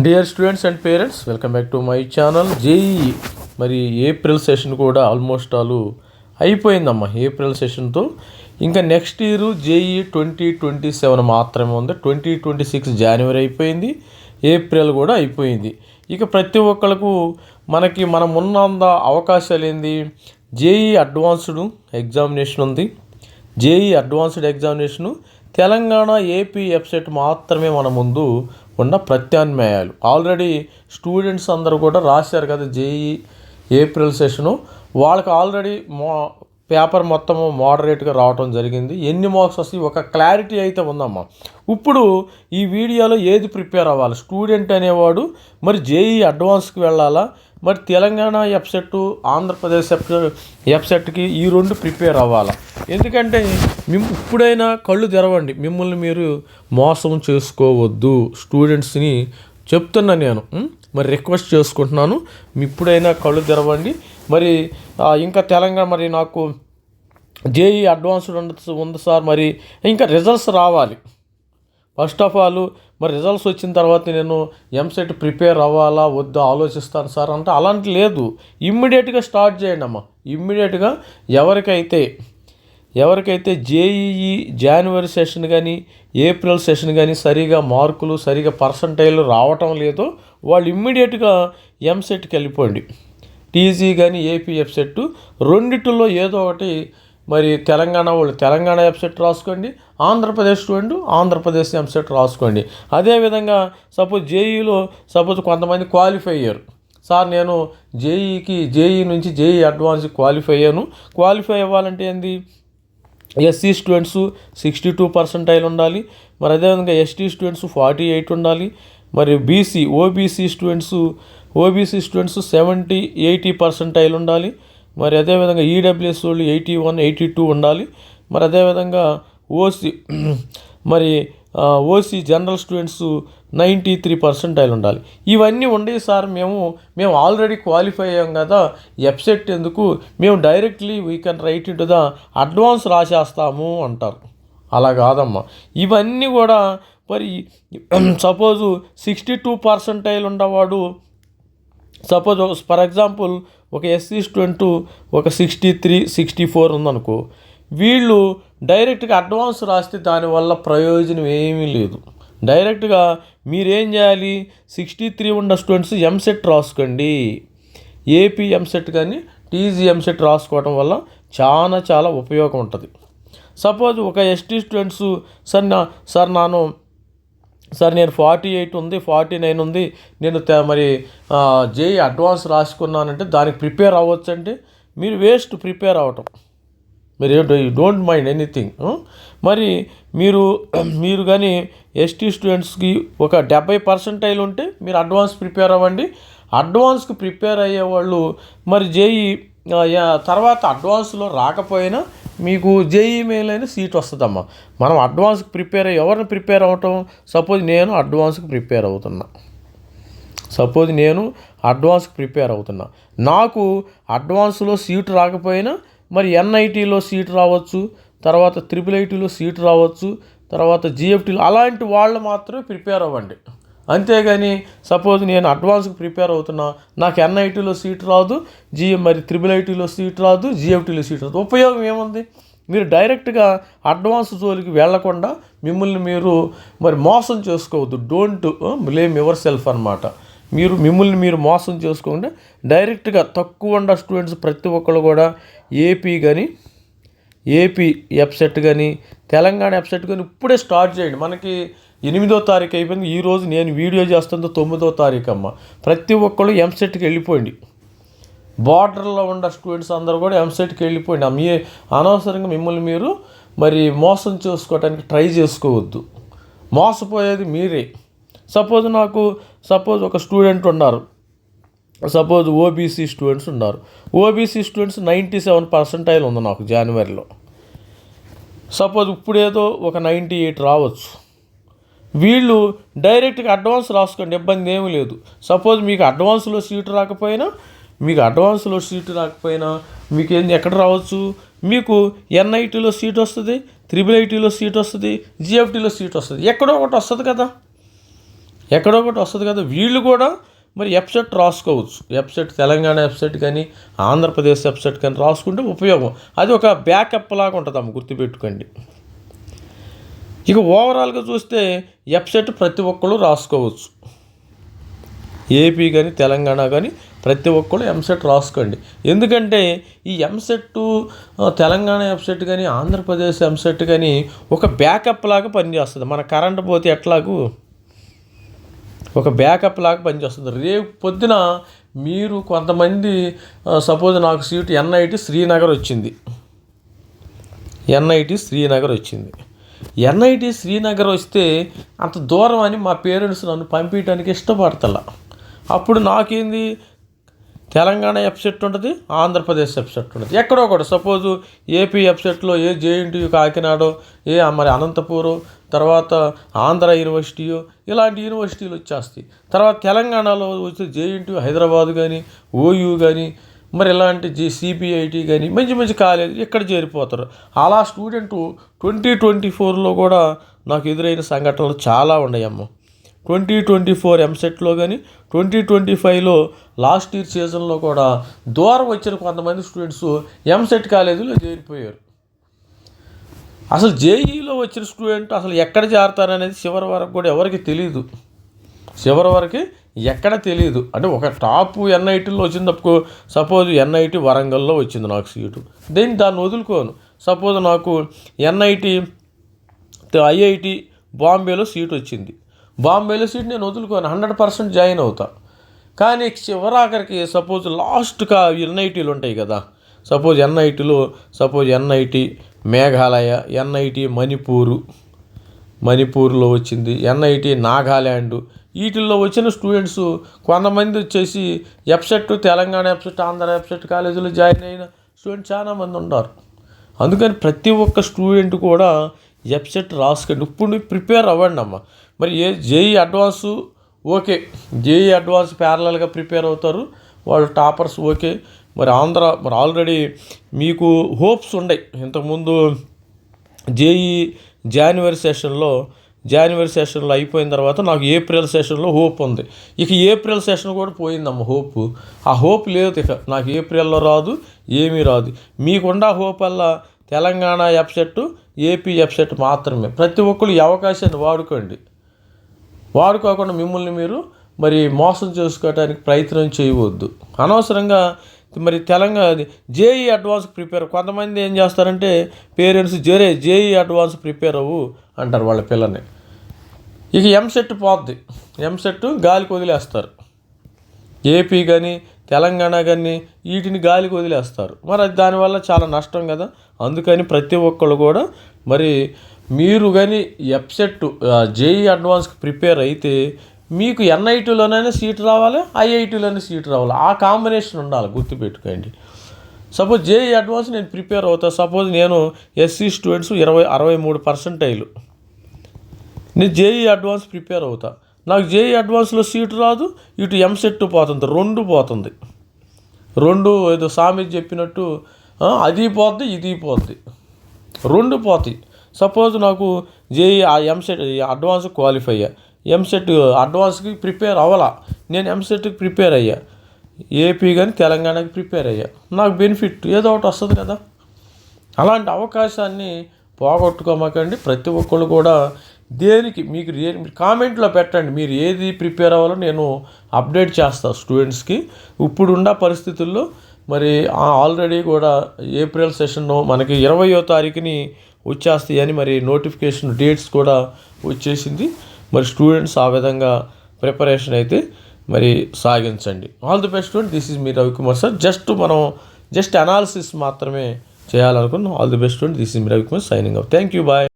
Dear students and parents, welcome back to my channel. JEE మరి April session కూడా almost అయిపోయిందమ్మా. April సెషన్తో ఇంకా next year JEE 2027 మాత్రమే ఉంది. 2026 జనవరి అయిపోయింది, ఏప్రిల్ కూడా అయిపోయింది. ఇక ప్రతి ఒక్కళ్ళకు మనం ఉన్నంత అవకాశాలు ఏంది, జేఈఈ అడ్వాన్స్డ్ ఎగ్జామినేషన్ ఉంది. JEE advanced examination Telangana, AP website మాత్రమే మన ముందు ఉన్న ప్రత్యామ్నాయాలు. ఆల్రెడీ స్టూడెంట్స్ అందరూ కూడా రాశారు కదా జేఈఈ ఏప్రిల్ సెషను. వాళ్ళకి ఆల్రెడీ పేపర్ మొత్తము మోడరేట్గా రావటం జరిగింది. ఎన్ని మార్క్స్ వస్తాయి ఒక క్లారిటీ అయితే ఉందమ్మా. ఇప్పుడు ఈ వీడియోలో ఏది ప్రిపేర్ అవ్వాలి స్టూడెంట్ అనేవాడు, మరి జేఈఈ అడ్వాన్స్కి వెళ్ళాలా, మరి తెలంగాణ వెబ్సెట్, ఆంధ్రప్రదేశ్ వెబ్సెట్కి ఈ రెండు ప్రిపేర్ అవ్వాలా? ఎందుకంటే ఇప్పుడైనా కళ్ళు తెరవండి, మిమ్మల్ని మీరు మోసం చేసుకోవద్దు. స్టూడెంట్స్ని చెప్తున్నా నేను, మరి రిక్వెస్ట్ చేసుకుంటున్నాను, ఇప్పుడైనా కళ్ళు తెరవండి. మరి ఇంకా తెలంగాణ మరి నాకు జేఈఈ అడ్వాన్స్డ్ ఉంది సార్, మరి ఇంకా రిజల్ట్స్ రావాలి. ఫస్ట్ ఆఫ్ ఆల్ మరి రిజల్ట్స్ వచ్చిన తర్వాత నేను ఎంసెట్ ప్రిపేర్ అవ్వాలా వద్దా ఆలోచిస్తాను సార్ అంటే అలాంటి లేదు. ఇమ్మీడియట్గా స్టార్ట్ చేయండి అమ్మా. ఇమ్మీడియట్గా ఎవరికైతే జేఈఈ జనవరి సెషన్ కానీ ఏప్రిల్ సెషన్ కానీ సరిగా మార్కులు సరిగా పర్సంటైల్ రావటం లేదో వాళ్ళు ఇమ్మీడియట్గా ఎంసెట్కి వెళ్ళిపోండి. టీజీ కానీ ఏపీ వెబ్సెట్ రెండిటిలో ఏదో ఒకటి. మరి తెలంగాణ వాళ్ళు తెలంగాణ వెబ్సైట్ రాసుకోండి, ఆంధ్రప్రదేశ్ స్టూడెంట్ ఆంధ్రప్రదేశ్ వెబ్సైట్ రాసుకోండి. అదేవిధంగా సపోజ్ జేఈలో కొంతమంది క్వాలిఫై అయ్యారు సార్, నేను జేఈ నుంచి జేఈ అడ్వాన్స్ క్వాలిఫై అయ్యాను. క్వాలిఫై అవ్వాలంటే ఏంది, ఎస్సీ స్టూడెంట్స్ 62% ఉండాలి, మరి అదేవిధంగా ఎస్టీ స్టూడెంట్స్ 48 ఉండాలి, మరి ఓబీసీ స్టూడెంట్స్ 70-80% ఉండాలి, మరి అదేవిధంగా ఈడబ్ల్యూఎస్ వాళ్ళు 81-82 ఉండాలి, మరి అదేవిధంగా ఓసీ జనరల్ స్టూడెంట్స్ 93% ఉండాలి. ఇవన్నీ ఉండేవి సార్, మేము ఆల్రెడీ క్వాలిఫై అయ్యాం కదా, వెబ్సైట్ ఎందుకు, మేము డైరెక్ట్లీ we can write in to the advance రాసేస్తాము అంటారు. అలా కాదమ్మా. ఇవన్నీ కూడా మరి సపోజు 62% ఉన్నవాడు, సపోజ్ ఫర్ ఎగ్జాంపుల్ ఒక ఎస్సీ స్టూడెంట్ ఒక 63-64 ఉందనుకో, వీళ్ళు డైరెక్ట్గా అడ్వాన్స్ రాస్తే దానివల్ల ప్రయోజనం ఏమీ లేదు. డైరెక్ట్గా మీరేం చేయాలి, 63 ఉన్న స్టూడెంట్స్ ఎంసెట్ రాసుకోండి. ఏపీ ఎంసెట్ కానీ టీజీ ఎంసెట్ రాసుకోవడం వల్ల చాలా ఉపయోగం ఉంటుంది. సపోజ్ ఒక ఎస్టీ స్టూడెంట్స్ నేను 48 ఉంది, 49 ఉంది, నేను మరి జేఈ అడ్వాన్స్ రాసుకున్నానంటే దానికి ప్రిపేర్ అవ్వచ్చు అంటే మీరు వేస్ట్ ప్రిపేర్ అవ్వటం. మీరు డోంట్ మైండ్ ఎనీథింగ్. మరి మీరు కానీ ఎస్టీ స్టూడెంట్స్కి ఒక 70% ఉంటే మీరు అడ్వాన్స్ ప్రిపేర్ అవ్వండి. అడ్వాన్స్కి ప్రిపేర్ అయ్యేవాళ్ళు మరి జేఈ తర్వాత అడ్వాన్స్లో రాకపోయినా మీకు జేఈ మెయిల్ అయినా సీట్ వస్తుందమ్మా. మనం అడ్వాన్స్కి ఎవరిని ప్రిపేర్ అవ్వటం, సపోజ్ నేను అడ్వాన్స్కి ప్రిపేర్ అవుతున్నా, నాకు అడ్వాన్స్లో సీటు రాకపోయినా మరి ఎన్ఐటీలో సీటు రావచ్చు, తర్వాత IIITలో సీటు రావచ్చు, తర్వాత GFTలో అలాంటి వాళ్ళు మాత్రమే ప్రిపేర్ అవ్వండి. అంతేగాని సపోజ్ నేను అడ్వాన్స్కి ప్రిపేర్ అవుతున్నా, నాకు ఎన్ఐటీలో సీట్ రాదు, మరి IIITలో సీట్ రాదు, GFTలో సీట్ రాదు, ఉపయోగం ఏముంది? మీరు డైరెక్ట్గా అడ్వాన్స్ జోలికి వెళ్లకుండా మిమ్మల్ని మీరు మరి మోసం చేసుకోవద్దు. డోంట్ బ్లేమ్ యువర్ సెల్ఫ్ అన్నమాట. మిమ్మల్ని మీరు మోసం చేసుకోకుండా డైరెక్ట్గా తక్కువ ఉన్న స్టూడెంట్స్ ప్రతి ఒక్కరు కూడా ఏపీ వెబ్సైట్ కానీ తెలంగాణ వెబ్సైట్ కానీ ఇప్పుడే స్టార్ట్ చేయండి. మనకి 8వ తారీఖు అయిపోయింది. ఈరోజు నేను వీడియో చేస్తుంది 9వ తారీఖు అమ్మ. ప్రతి ఒక్కళ్ళు ఎంసెట్కి వెళ్ళిపోయింది. బార్డర్లో ఉన్న స్టూడెంట్స్ అందరూ కూడా ఎంసెట్కి వెళ్ళిపోయింది. మీ అనవసరంగా మిమ్మల్ని మీరు మరి మోసం చేసుకోవడానికి ట్రై చేసుకోవద్దు. మోసపోయేది మీరే. సపోజ్ ఒక స్టూడెంట్ ఉన్నారు, సపోజ్ ఓబీసీ స్టూడెంట్స్ ఉన్నారు. ఓబీసీ స్టూడెంట్స్ 97% ఉంది నాకు జనవరిలో. సపోజ్ ఇప్పుడేదో ఒక 98 రావచ్చు. వీళ్ళు డైరెక్ట్గా అడ్వాన్స్ రాసుకోండి, ఇబ్బంది ఏమీ లేదు. సపోజ్ మీకు అడ్వాన్స్లో సీటు రాకపోయినా మీకు ఎక్కడ రావచ్చు, మీకు ఎన్ఐటీలో సీట్ వస్తుంది, IIITలో సీట్ వస్తుంది, GFTలో సీట్ వస్తుంది, ఎక్కడో ఒకటి వస్తుంది కదా. ఎక్కడో ఒకటి వస్తుంది కదా, వీళ్ళు కూడా మరి ఎఫ్సెట్ రాసుకోవచ్చు. ఎఫ్సెట్ తెలంగాణ ఎఫ్సెట్ కానీ ఆంధ్రప్రదేశ్ ఎఫ్సెట్ కానీ రాసుకుంటే ఉపయోగం. అది ఒక బ్యాకప్ లాగా ఉంటుందమ్మ, గుర్తుపెట్టుకోండి. ఇక ఓవరాల్గా చూస్తే ఎఫ్సెట్ ప్రతి ఒక్కళ్ళు రాసుకోవచ్చు. ఏపీ కానీ తెలంగాణ కానీ ప్రతి ఒక్కళ్ళు ఎంసెట్ రాసుకోండి. ఎందుకంటే ఈ ఎంసెట్ తెలంగాణ ఎంసెట్ కానీ ఆంధ్రప్రదేశ్ ఎంసెట్ కానీ ఒక బ్యాకప్ లాగా పనిచేస్తుంది. మన కరెంట్ పోతే ఎట్లాగూ ఒక బ్యాకప్ లాగా పనిచేస్తుంది. రేపు పొద్దున మీరు కొంతమంది సపోజ్ నాకు సీటు ఎన్ఐటి శ్రీనగర్ వచ్చింది. ఎన్ఐటి శ్రీనగర్ వస్తే అంత దూరం అని మా పేరెంట్స్ నన్ను పంపించడానికి ఇష్టపడతలా. అప్పుడు నాకేంది, తెలంగాణ ఎఫ్సెట్ ఉంటుంది, ఆంధ్రప్రదేశ్ ఎఫ్సెట్ ఉంటుంది. ఎక్కడో ఒకటి సపోజు ఏపీ ఎఫ్సెట్లో ఏ జేఎన్టీయు కాకినాడో, మరి అనంతపూరు, తర్వాత ఆంధ్ర యూనివర్సిటీయో ఇలాంటి యూనివర్సిటీలు వచ్చేస్తాయి. తర్వాత తెలంగాణలో వచ్చే జేఎన్టీయు హైదరాబాద్ కానీ, ఓయూ కానీ, మరి ఇలాంటి సిపిఐటి కానీ మంచి మంచి కాలేజీ ఇక్కడ చేరిపోతారు. అలా స్టూడెంటు 2024లో కూడా నాకు ఎదురైన సంఘటనలు చాలా ఉన్నాయమ్మ. 2024 ఎంసెట్లో కానీ 2025లో లాస్ట్ ఇయర్ సీజన్లో కూడా దూరం వచ్చిన కొంతమంది స్టూడెంట్స్ ఎంసెట్ కాలేజీలో చేరిపోయారు. అసలు జేఈలో వచ్చిన స్టూడెంట్ అసలు ఎక్కడ చేరతారనేది చివరి వరకు కూడా ఎవరికి తెలియదు. ఎక్కడ తెలియదు. అంటే ఒక టాప్ ఎన్ఐటీలో వచ్చినప్పుడు సపోజ్ ఎన్ఐటి వరంగల్లో వచ్చింది నాకు సీటు, దాన్ని వదులుకోను. సపోజ్ నాకు ఐఐటి బాంబేలో సీట్ వచ్చింది. బాంబేలో సీట్ నేను వదులుకోను, 100% జాయిన్ అవుతా. కానీ చివరాఖరికి సపోజ్ లాస్ట్గా ఎన్ఐటీలు ఉంటాయి కదా, సపోజ్ ఎన్ఐటి మేఘాలయ, ఎన్ఐటి మణిపూర్లో వచ్చింది, ఎన్ఐటి నాగాల్యాండ్, వీటిల్లో వచ్చిన స్టూడెంట్స్ కొంతమంది వచ్చేసి ఎఫ్సెట్ తెలంగాణ ఎఫ్సెట్ ఆంధ్ర ఎఫ్సెట్ కాలేజీలో జాయిన్ అయిన స్టూడెంట్ చాలామంది ఉన్నారు. అందుకని ప్రతి ఒక్క స్టూడెంట్ కూడా ఎఫ్సెట్ రాసుకోండి. ఇప్పుడు ప్రిపేర్ అవ్వండి అమ్మ. మరి JEE advance okay, JEE advance ప్యారలల్గా ప్రిపేర్ అవుతారు వాళ్ళు, టాపర్స్ ఓకే. మరి ఆల్రెడీ మీకు హోప్స్ ఉన్నాయి. ఇంతకుముందు జేఈ జనవరి సెషన్లో అయిపోయిన తర్వాత నాకు ఏప్రిల్ సెషన్లో హోప్ ఉంది. ఇక ఏప్రిల్ సెషన్ కూడా పోయిందమ్మ హోప్. ఆ హోప్ లేదు ఇక నాకు, ఏప్రిల్లో రాదు, ఏమీ రాదు. మీకున్న హోప్ వల్ల తెలంగాణ ఎఫ్సెట్, ఏపీ ఎఫ్సెట్ మాత్రమే. ప్రతి ఒక్కరు ఈ అవకాశాన్ని వాడుకోకుండా మిమ్మల్ని మీరు మరి మోసం చేసుకోవడానికి ప్రయత్నం చేయవద్దు. అనవసరంగా మరి జేఈ అడ్వాన్స్ ప్రిపేర్, కొంతమంది ఏం చేస్తారంటే పేరెంట్స్ జేఈ అడ్వాన్స్ ప్రిపేర్ అవ్వు అంటారు వాళ్ళ పిల్లని. ఇక ఎంసెట్ పోద్ది, ఎంసెట్ గాలికి వదిలేస్తారు. ఏపీ కానీ తెలంగాణ కానీ వీటిని గాలికి వదిలేస్తారు. మరి అది దానివల్ల చాలా నష్టం కదా. అందుకని ప్రతి ఒక్కళ్ళు కూడా మరి మీరు కానీ ఎఫ్సెట్ జేఈ అడ్వాన్స్కి ప్రిపేర్ అయితే మీకు ఎన్ఐటీలోనైనా సీట్ రావాలి, ఐఐటీలోనే సీట్ రావాలి. ఆ కాంబినేషన్ ఉండాలి, గుర్తుపెట్టుకోండి. సపోజ్ జేఈ అడ్వాన్స్ నేను ప్రిపేర్ అవుతా, సపోజ్ నేను ఎస్సీ స్టూడెంట్స్ 63%, నేను జేఈ అడ్వాన్స్ ప్రిపేర్ అవుతా. నాకు జేఈ అడ్వాన్స్లో సీటు రాదు, ఇటు ఎంసెట్ పోతుంది, రెండు ఏదో సామెత చెప్పినట్టు అది పోద్ది, ఇది పోద్ది, రెండు పోతాయి. సపోజ్ నాకు జేఈ ఎంసెట్ అడ్వాన్స్ క్వాలిఫై అయ్యా, ఎంసెట్ అడ్వాన్స్కి ప్రిపేర్ అవ్వాలా, నేను ఎంసెట్కి ప్రిపేర్ అయ్యా, ఏపీ కానీ తెలంగాణకి ప్రిపేర్ అయ్యా, నాకు బెనిఫిట్ ఏదో ఒకటి వస్తుంది కదా. అలాంటి అవకాశాన్ని పోగొట్టుకోమాకండి. ప్రతి ఒక్కళ్ళు కూడా దేనికి మీకు కామెంట్లో పెట్టండి, మీరు ఏది ప్రిపేర్ అవ్వాలో నేను అప్డేట్ చేస్తాను స్టూడెంట్స్కి. ఇప్పుడున్న పరిస్థితుల్లో మరి ఆల్రెడీ కూడా ఏప్రిల్ సెషన్ మనకి 20వ తారీఖుని వచ్చేస్తాయి అని మరి నోటిఫికేషన్ డేట్స్ కూడా వచ్చేసింది. మరి స్టూడెంట్స్ ఆ విధంగా ప్రిపరేషన్ అయితే మరి సాగించండి. All the best student. This is me Ravikumar sir. Just analysis మాత్రమే చేయాలనుకున్నాను. All the best student. This is me Ravikumar signing off. Thank you, bye.